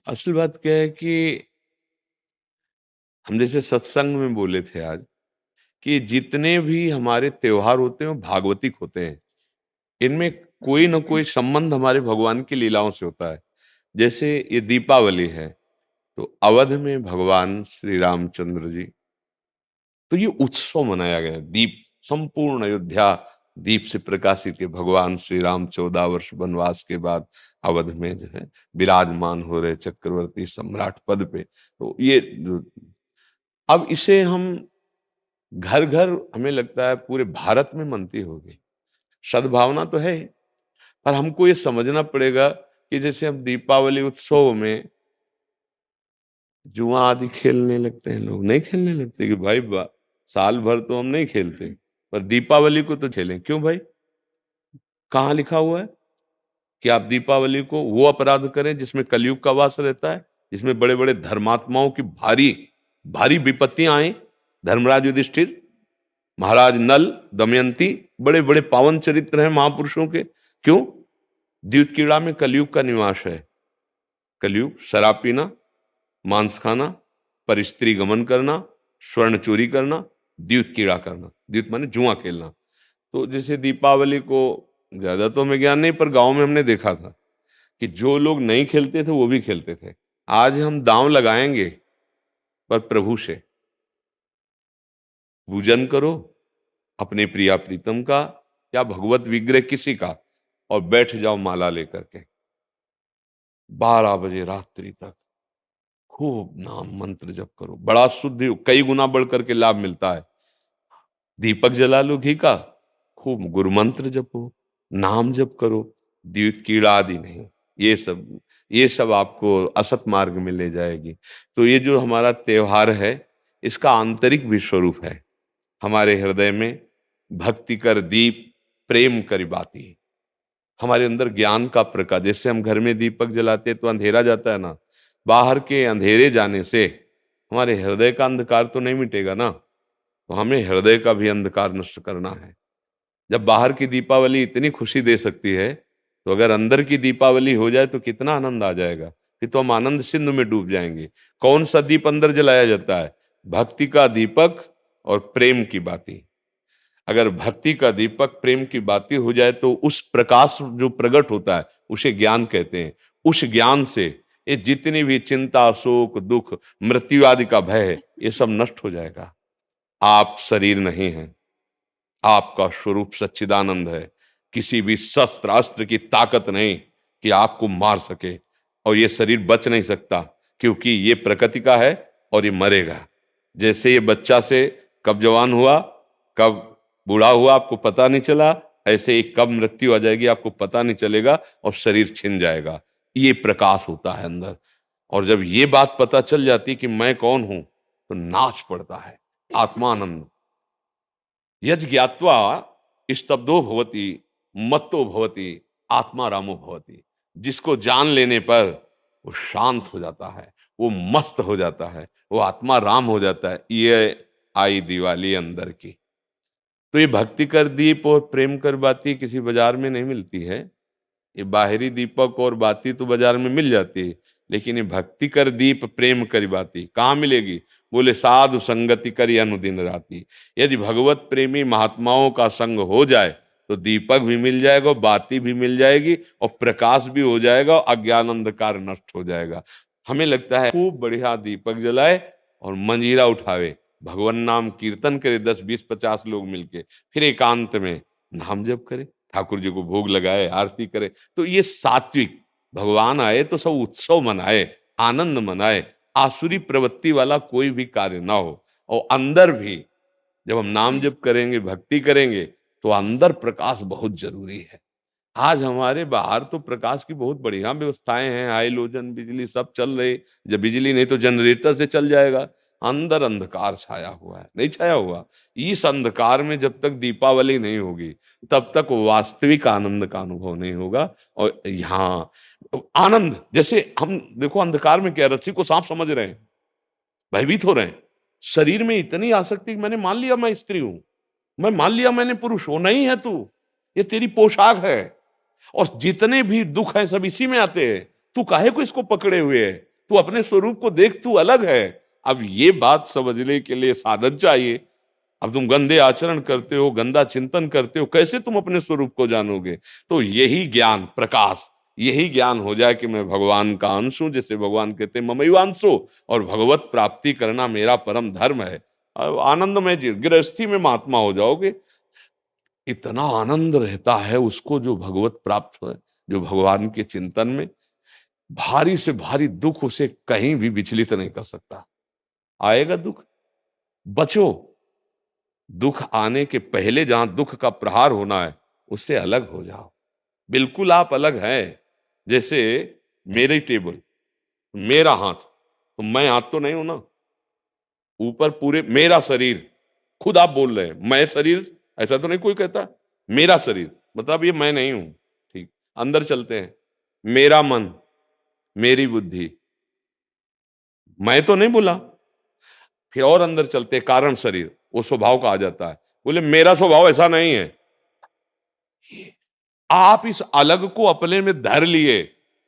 असल बात क्या है कि हम जैसे सत्संग में बोले थे आज कि जितने भी हमारे त्योहार होते हैं वो भागवतिक होते हैं। इनमें कोई न कोई संबंध हमारे भगवान की लीलाओं से होता है। जैसे ये दीपावली है, तो अवध में भगवान श्री रामचंद्र जी, तो ये उत्सव मनाया गया। दीप, संपूर्ण अयोध्या दीप से प्रकाशित है। भगवान श्री राम 14 वर्ष वनवास के बाद अवध में जो है विराजमान हो रहे चक्रवर्ती सम्राट पद पे। तो ये अब इसे हम घर घर, हमें लगता है पूरे भारत में मनती होगी। सद्भावना तो है ही, पर हमको ये समझना पड़ेगा कि जैसे हम दीपावली उत्सव में जुआ आदि खेलने लगते हैं, लोग नहीं खेलने लगते कि भाई साल भर तो हम नहीं खेलते, पर दीपावली को तो खेलें। क्यों भाई? कहाँ लिखा हुआ है कि आप दीपावली को वो अपराध करें जिसमें कलयुग का वास रहता है, जिसमें बड़े बड़े धर्मात्माओं की भारी भारी विपत्तियां आए। धर्मराज युधिष्ठिर, महाराज नल, दमयंती, बड़े बड़े पावन चरित्र हैं महापुरुषों के। क्यों? द्यूत कीड़ा में कलयुग का निवास है। कलयुग, शराब पीना, मांस खाना, पर स्त्री गमन करना, स्वर्ण चोरी करना, द्यूत कीड़ा करना। द्यूत माने जुआ खेलना। तो जैसे दीपावली को, ज्यादा तो हमें ज्ञान नहीं, पर गांव में हमने देखा था कि जो लोग नहीं खेलते थे वो भी खेलते थे। आज हम दांव लगाएंगे, पर प्रभु से पूजन करो, अपने प्रिया प्रीतम का या भगवत विग्रह किसी का, और बैठ जाओ माला लेकर के 12 बजे रात्रि तक खूब नाम मंत्र जप करो। बड़ा शुद्ध, कई गुना बढ़ करके लाभ मिलता है। दीपक जला लो घी का, खूब गुरु मंत्र जपो, नाम जप करो, द्यूत कीड़ा आदि नहीं। ये सब आपको असत मार्ग में ले जाएगी। तो ये जो हमारा त्योहार है, इसका आंतरिक भी स्वरूप है। हमारे हृदय में भक्ति कर दीप, प्रेम करी बाती। हमारे अंदर ज्ञान का प्रकाश, जैसे हम घर में दीपक जलाते हैं तो अंधेरा जाता है ना, बाहर के अंधेरे जाने से हमारे हृदय का अंधकार तो नहीं मिटेगा ना। तो हमें हृदय का भी अंधकार नष्ट करना है। जब बाहर की दीपावली इतनी खुशी दे सकती है, तो अगर अंदर की दीपावली हो जाए तो कितना आनंद आ जाएगा। फिर तो हम आनंद सिंधु में डूब जाएंगे। कौन सा दीप अंदर जलाया जाता है? भक्ति का दीपक और प्रेम की बाती। अगर भक्ति का दीपक, प्रेम की बाती हो जाए तो उस प्रकाश जो प्रकट होता है उसे ज्ञान कहते हैं। उस ज्ञान से ये जितनी भी चिंता, शोक, दुख, मृत्यु आदि का भय है, ये सब नष्ट हो जाएगा। आप शरीर नहीं हैं, आपका स्वरूप सच्चिदानंद है। किसी भी शस्त्र अस्त्र की ताकत नहीं कि आपको मार सके, और ये शरीर बच नहीं सकता, क्योंकि ये प्रकृति का है और ये मरेगा। जैसे ये बच्चा से कब जवान हुआ, कब बूढ़ा हुआ, आपको पता नहीं चला, ऐसे ही कब मृत्यु आ जाएगी आपको पता नहीं चलेगा, और शरीर छिन जाएगा। ये प्रकाश होता है अंदर। और जब ये बात पता चल जाती कि मैं कौन हूं, तो नाच पड़ता है आत्मानंद। यज ज्ञात्वा स्तब्धो भवति, मत्तो भवति, आत्मा रामो भवति। जिसको जान लेने पर वो शांत हो जाता है, वो मस्त हो जाता है, वो आत्मा राम हो जाता है। ये आई दिवाली अंदर की। तो ये भक्ति कर दीप और प्रेम कर बाती किसी बाजार में नहीं मिलती है। ये बाहरी दीपक और बाती तो बाजार में मिल जाती है, लेकिन ये भक्ति कर दीप, प्रेम कर बाती कहाँ मिलेगी? बोले साधु संगति करी अनुदिन राती। यदि भगवत प्रेमी महात्माओं का संग हो जाए तो दीपक भी मिल जाएगा, बाती भी मिल जाएगी, और प्रकाश भी हो जाएगा, और अज्ञान अंधकार नष्ट हो जाएगा। हमें लगता है खूब बढ़िया दीपक जलाए और मंजीरा उठावे, भगवान नाम कीर्तन करे 10, 20, 50 लोग मिलके, फिर एकांत में नाम जप करे, ठाकुर जी को भोग लगाए, आरती करे। तो ये सात्विक, भगवान आए तो सब उत्सव मनाए, आनंद मनाए, आसुरी प्रवृत्ति वाला कोई भी कार्य ना हो। और अंदर भी जब हम नाम जप करेंगे, भक्ति करेंगे, तो अंदर प्रकाश बहुत जरूरी है। आज हमारे बाहर तो प्रकाश की बहुत बढ़िया व्यवस्थाएं हैं, हाइलोजन बिजली सब चल रही। जब बिजली नहीं तो जनरेटर से चल जाएगा। अंदर अंधकार छाया हुआ है, नहीं छाया हुआ? इस अंधकार में जब तक दीपावली नहीं होगी, तब तक वास्तविक आनंद का अनुभव नहीं होगा। और यहाँ आनंद, जैसे हम देखो अंधकार में क्या, रस्सी को सांप समझ रहे हैं, भयभीत हो रहे हैं। शरीर में इतनी आसक्ति कि मैंने मान लिया मैं स्त्री हूं, मैं मान लिया मैंने पुरुष हूं। नहीं है तू, ये तेरी पोशाक है। और जितने भी दुख हैं सब इसी में आते हैं। तू काहे को इसको पकड़े हुए है? तू अपने स्वरूप को देख, तू अलग है। अब ये बात समझने के लिए साधन चाहिए। अब तुम गंदे आचरण करते हो, गंदा चिंतन करते हो, कैसे तुम अपने स्वरूप को जानोगे? तो यही ज्ञान प्रकाश, यही ज्ञान हो जाए कि मैं भगवान का अंश हूं, जैसे भगवान कहते हैं ममैवांशो, और भगवत प्राप्ति करना मेरा परम धर्म है। अब आनंदमय गृहस्थी में महात्मा हो जाओगे। इतना आनंद रहता है उसको जो भगवत प्राप्त है, जो भगवान के चिंतन में। भारी से भारी दुख उसे कहीं भी विचलित नहीं कर सकता। आएगा दुख, बचो। दुख आने के पहले जहां दुख का प्रहार होना है, उससे अलग हो जाओ। बिल्कुल आप अलग हैं। जैसे मेरी टेबल, मेरा हाथ, तो मैं हाथ तो नहीं हूं ना। ऊपर पूरे मेरा शरीर, खुद आप बोल रहे हैं मैं शरीर, ऐसा तो नहीं कोई कहता। मेरा शरीर मतलब ये मैं नहीं हूं। ठीक, अंदर चलते हैं। मेरा मन, मेरी बुद्धि, मैं तो नहीं बोला। फिर और अंदर चलते हैं, कारण शरीर, वो स्वभाव का आ जाता है। बोले मेरा स्वभाव ऐसा नहीं है। आप इस अलग को अपने में धर लिए,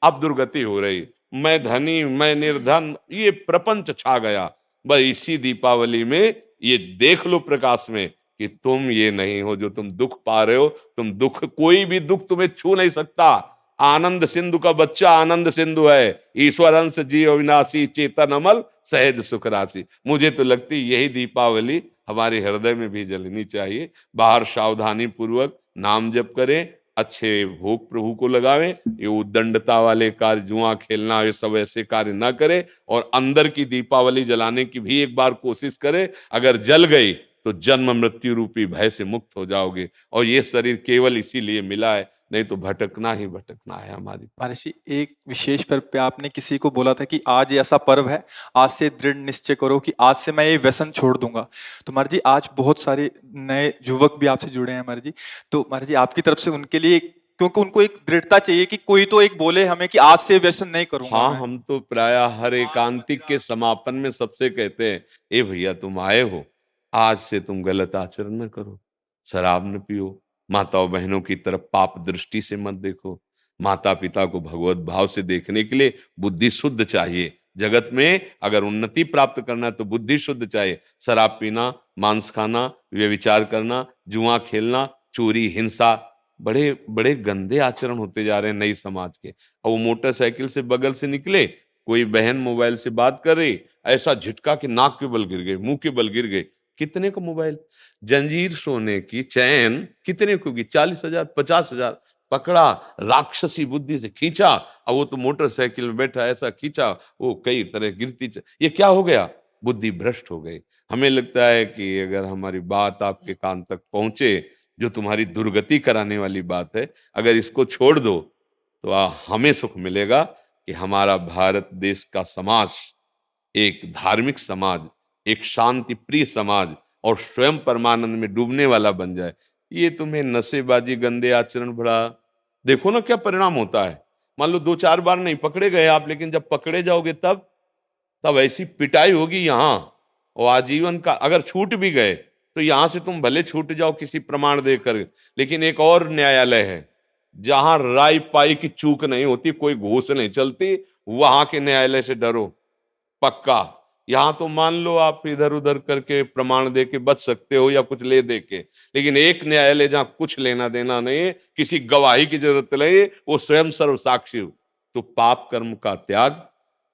अब दुर्गति हो रही। मैं धनी, मैं निर्धन, ये प्रपंच छा गया। बस इसी दीपावली में ये देख लो प्रकाश में कि तुम ये नहीं हो जो तुम दुख पा रहे हो। तुम दुख, कोई भी दुख तुम्हें छू नहीं सकता। आनंद सिंधु का बच्चा आनंद सिंधु है। ईश्वर अंश जीव अविनाशी, चेतन अमल, सहज सुख राशि। मुझे तो लगती यही दीपावली हमारे हृदय में भी जलनी चाहिए। बाहर सावधानी पूर्वक नाम जप करें, अच्छे भोग प्रभु को लगावें। ये उद्दंडता वाले कार्य, जुआ खेलना, ये सब ऐसे कार्य ना करें। और अंदर की दीपावली जलाने की भी एक बार कोशिश करें। अगर जल गई तो जन्म मृत्यु रूपी भय से मुक्त हो जाओगे। और ये शरीर केवल इसीलिए मिला है, नहीं तो भटकना ही भटकना है हमारी। महर्षि, एक विशेष पर्व पे आपने किसी को बोला था कि आज ऐसा पर्व है, आज से दृढ़ निश्चय करो कि आज से मैं ये व्यसन छोड़ दूंगा। तो महर्षि जी, आज बहुत सारे नए युवक भी आपसे जुड़े हैं महर्षि जी। तो महर्षि जी, आपकी तरफ से उनके लिए, क्योंकि उनको एक दृढ़ता चाहिए कि कोई तो एक बोले हमें कि आज से व्यसन नहीं करूंगा हाँ, मैं। हम तो प्राय हर एकांतिक के समापन में सबसे कहते हैं, ए भैया तुम आए हो, आज से तुम गलत आचरण न करो, शराब न पियो, माताओं बहनों की तरफ पाप दृष्टि से मत देखो। माता पिता को भगवत भाव से देखने के लिए बुद्धि शुद्ध चाहिए। जगत में अगर उन्नति प्राप्त करना है तो बुद्धि शुद्ध चाहिए। शराब पीना, मांस खाना, व्यभिचार करना, जुआ खेलना, चोरी, हिंसा, बड़े बड़े गंदे आचरण होते जा रहे हैं नई समाज के। और वो मोटरसाइकिल से बगल से निकले, कोई बहन मोबाइल से बात कर रही, ऐसा झटका कि नाक के बल गिर गए, मुंह के बल गिर गए। कितने का मोबाइल? जंजीर सोने की चैन कितने की होगी? 40,000, 50,000। पकड़ा, राक्षसी बुद्धि से खींचा, और वो तो मोटरसाइकिल में बैठा, ऐसा खींचा, वो कई तरह ये क्या हो गया? बुद्धि भ्रष्ट हो गई। हमें लगता है कि अगर हमारी बात आपके कान तक पहुंचे, जो तुम्हारी दुर्गति कराने वाली बात है, अगर इसको छोड़ दो तो हमें सुख मिलेगा कि हमारा भारत देश का समाज एक धार्मिक समाज, एक शांति प्रिय समाज और स्वयं परमानंद में डूबने वाला बन जाए। ये तुम्हें नशेबाजी, गंदे आचरण, बड़ा देखो ना क्या परिणाम होता है। मान लो 2-4 बार नहीं पकड़े गए आप, लेकिन जब पकड़े जाओगे तब तब ऐसी पिटाई होगी यहाँ, और आजीवन का। अगर छूट भी गए तो यहां से तुम भले छूट जाओ किसी प्रमाण देकर, लेकिन एक और न्यायालय है जहां राय पाई की चूक नहीं होती, कोई घूस नहीं चलती, वहां के न्यायालय से डरो पक्का। यहां तो मान लो आप इधर उधर करके प्रमाण दे के बच सकते हो या कुछ ले दे के, लेकिन एक न्यायालय जहां कुछ लेना देना नहीं है, किसी गवाही की जरूरत नहीं, वो स्वयं सर्व साक्षी हो। तो पाप कर्म का त्याग,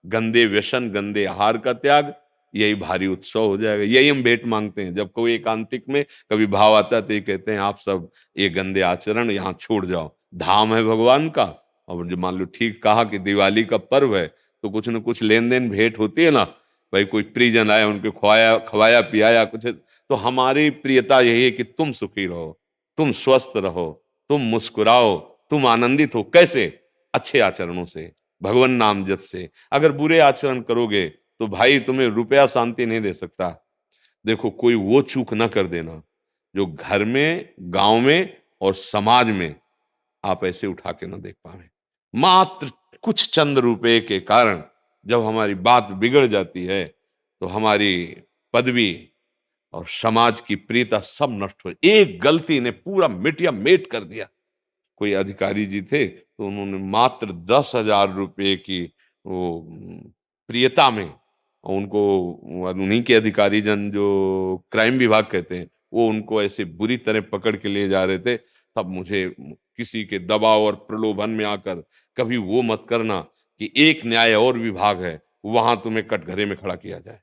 गंदे व्यसन, गंदे आहार का त्याग, यही भारी उत्सव हो जाएगा। यही हम भेंट मांगते हैं जब कोई एकांतिक में कभी भाव आता है, तो ये कहते हैं आप सब ये गंदे आचरण यहाँ छोड़ जाओ, धाम है भगवान का। और जो मान लो ठीक कहा कि दिवाली का पर्व है, तो कुछ न कुछ लेन देन भेंट होती है ना। भाई कोई परिजन आया, उनको खवाया खवाया पियाया कुछ, तो हमारी प्रियता यही है कि तुम सुखी रहो, तुम स्वस्थ रहो, तुम मुस्कुराओ, तुम आनंदित हो। कैसे? अच्छे आचरणों से, भगवान नाम जप से। अगर बुरे आचरण करोगे तो भाई तुम्हें रुपया शांति नहीं दे सकता। देखो, कोई वो चूक ना कर देना जो घर में, गांव में और समाज में आप ऐसे उठा के ना देख पाए। मात्र कुछ चंद रुपए के कारण जब हमारी बात बिगड़ जाती है, तो हमारी पदवी और समाज की प्रियता सब नष्ट हो। एक गलती ने पूरा मिटिया मेट कर दिया। कोई अधिकारी जी थे, तो उन्होंने मात्र 10,000 रुपए की वो प्रियता में, और उनको उन्हीं के अधिकारी जन जो क्राइम विभाग कहते हैं, वो उनको ऐसे बुरी तरह पकड़ के ले जा रहे थे, तब मुझे किसी के दबाव और प्रलोभन में आकर कभी वो मत करना कि एक न्याय और विभाग है, वहां तुम्हें कटघरे में खड़ा किया जाए,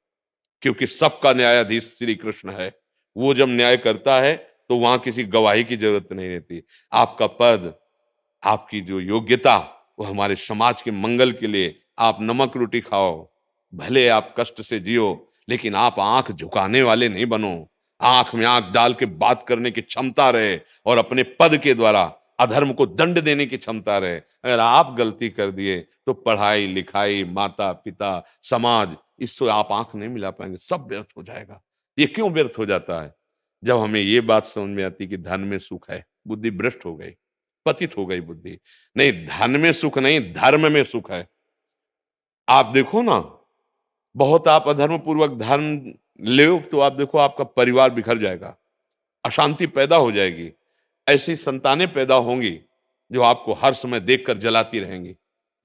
क्योंकि सबका न्यायाधीश श्री कृष्ण है। वो जब न्याय करता है तो वहां किसी गवाही की जरूरत नहीं रहती। आपका पद, आपकी जो योग्यता, वो हमारे समाज के मंगल के लिए, आप नमक रोटी खाओ, भले आप कष्ट से जियो, लेकिन आप आंख झुकाने वाले नहीं बनो। आंख में आंख डाल के बात करने की क्षमता रहे, और अपने पद के द्वारा अधर्म को दंड देने की क्षमता रहे। अगर आप गलती कर दिए तो पढ़ाई लिखाई, माता पिता, समाज, इससे आप आंख नहीं मिला पाएंगे, सब व्यर्थ हो जाएगा। ये क्यों व्यर्थ हो जाता है? जब हमें ये बात समझ में आती कि धन में सुख है, बुद्धि भ्रष्ट हो गई, पतित हो गई बुद्धि। नहीं, धन में सुख नहीं, धर्म में सुख है। आप देखो ना, बहुत आप अधर्म पूर्वक धन ले तो आप देखो आपका परिवार बिखर जाएगा, अशांति पैदा हो जाएगी। ऐसी संतानें पैदा होंगी जो आपको हर समय देखकर जलाती रहेंगी।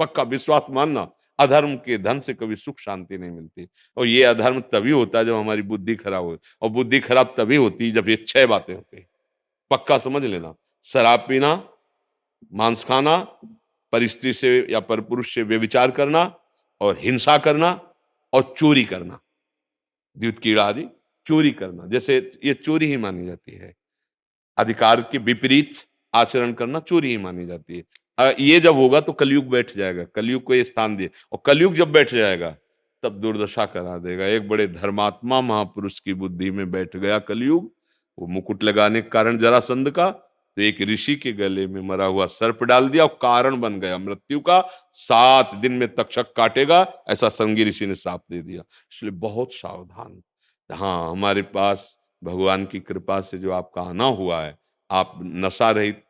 पक्का विश्वास मानना, अधर्म के धन से कभी सुख शांति नहीं मिलती। और ये अधर्म तभी होता है जब हमारी बुद्धि खराब हो, और बुद्धि खराब तभी होती है जब ये 6 बातें होती है। पक्का समझ लेना, शराब पीना, मांस खाना, परिस्त्री से या परपुरुष से व्यभिचार करना, और हिंसा करना, और चोरी करना, द्युत कीड़ा आदि चोरी करना, जैसे ये चोरी ही मानी जाती है। अधिकार के विपरीत आचरण करना चोरी ही मानी जाती है। ये जब होगा तो कलयुग बैठ जाएगा, कलयुग को ये स्थान दिए, और कलयुग जब बैठ जाएगा तब दुर्दशा करा देगा। एक बड़े धर्मात्मा महापुरुष की बुद्धि में बैठ गया कलयुग, वो मुकुट लगाने के कारण जरासंध का, तो एक ऋषि के गले में मरा हुआ सर्प डाल दिया, और कारण बन गया मृत्यु का। 7 दिन में तक्षक काटेगा, ऐसा संगी ऋषि ने साप दे दिया। इसलिए बहुत सावधान। हाँ, हमारे पास भगवान की कृपा से जो आपका आना हुआ है, आप नशा रहित